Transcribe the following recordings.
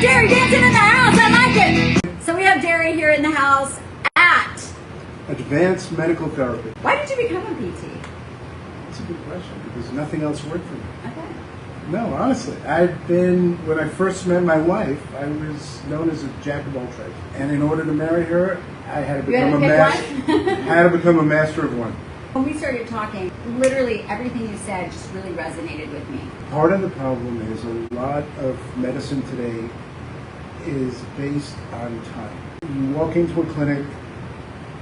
Darrie dancing in the house. I like it. So we have Darrie here in the house at Advanced Medical Therapy. Why did you become a PT? That's a good question because nothing else worked for me. Okay. No, honestly, when I first met my wife, I was known as a jack of all trades. And in order to marry her, I had to become had to become a master of one. When we started talking, literally everything you said just really resonated with me. Part of the problem is a lot of medicine today is based on time. You walk into a clinic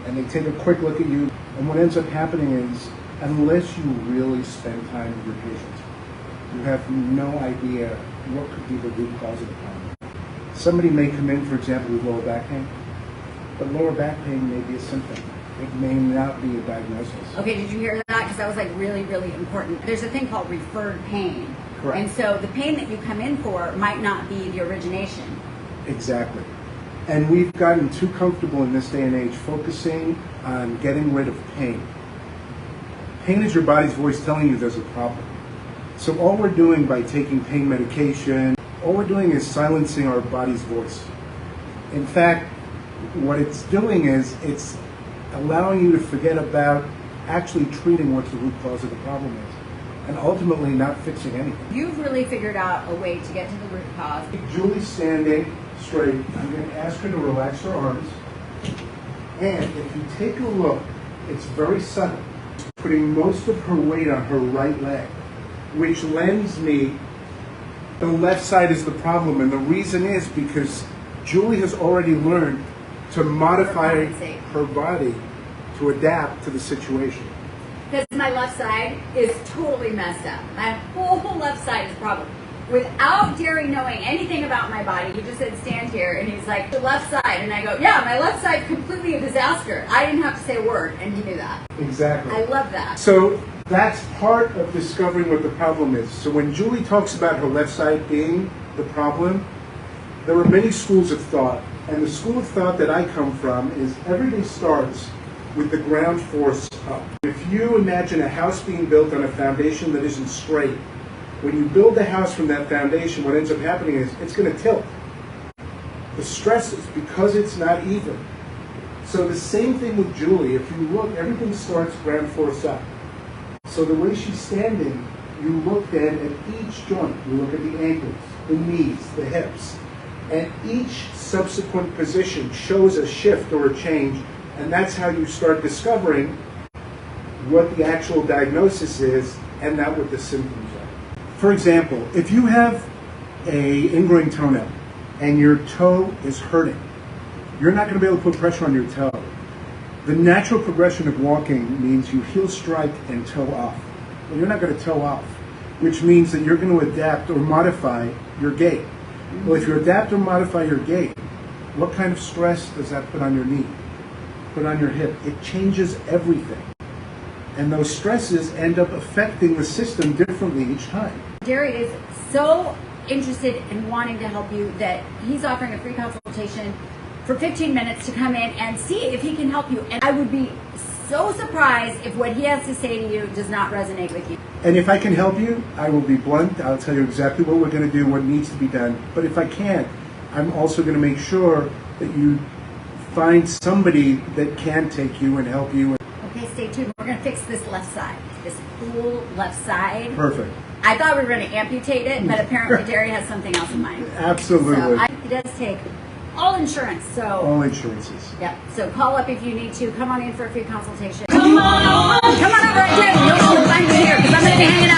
and they take a quick look at you, and what ends up happening is, unless you really spend time with your patients, you have no idea what could be the root cause of the problem. Somebody may come in, for example, with lower back pain, but lower back pain may be a symptom. It may not be a diagnosis. Okay, did you hear that? Because that was like really, really important. There's a thing called referred pain. Correct. And so the pain that you come in for might not be the origination. Exactly. And we've gotten too comfortable in this day and age focusing on getting rid of pain. Pain is your body's voice telling you there's a problem. So all we're doing by taking pain medication, all we're doing is silencing our body's voice. In fact, what it's doing is it's allowing you to forget about actually treating what the root cause of the problem is, and ultimately not fixing anything. You've really figured out a way to get to the root cause. Julie's standing straight. I'm going to ask her to relax her arms. And if you take a look, it's very subtle. Putting most of her weight on her right leg, which lends me the left side is the problem. And the reason is because Julie has already learned to modify her body to adapt to the situation. Because my left side is totally messed up. My whole left side is a problem. Without Darrie knowing anything about my body, he just said stand here, and he's like, the left side. And I go, yeah, my left side's completely a disaster. I didn't have to say a word, and he knew that. Exactly. I love that. So that's part of discovering what the problem is. So when Julie talks about her left side being the problem, there are many schools of thought. And the school of thought that I come from is everything starts with the ground force up. If you imagine a house being built on a foundation that isn't straight, when you build the house from that foundation, what ends up happening is it's going to tilt. The stress is because it's not even. So the same thing with Julie. If you look, everything starts ground force up. So the way she's standing, you look then at each joint. You look at the ankles, the knees, the hips. And each subsequent position shows a shift or a change, and that's how you start discovering what the actual diagnosis is and not what the symptoms are. For example, if you have a ingrowing toenail and your toe is hurting, you're not going to be able to put pressure on your toe. The natural progression of walking means you heel strike and toe off. Well, you're not going to toe off, which means that you're going to adapt or modify your gait. Well, if you adapt or modify your gait, what kind of stress does that put on your knee, put on your hip? It changes everything. And those stresses end up affecting the system differently each time. Darrie is so interested in wanting to help you that he's offering a free consultation for 15 minutes to come in and see if he can help you. And I would be so surprised if what he has to say to you does not resonate with you. And if I can help you, I will be blunt. I'll tell you exactly what we're going to do, what needs to be done. But if I can't, I'm also going to make sure that you find somebody that can take you and help you. Okay, stay tuned. We're going to fix this left side, this whole left side. Perfect. I thought we were going to amputate it, but apparently Darrie has something else in mind. Absolutely. So he does take all insurance. So all insurances. Yeah. So call up if you need to. Come on in for a free consultation. Come on over, Jim. You'll find me here because I'm going to be hanging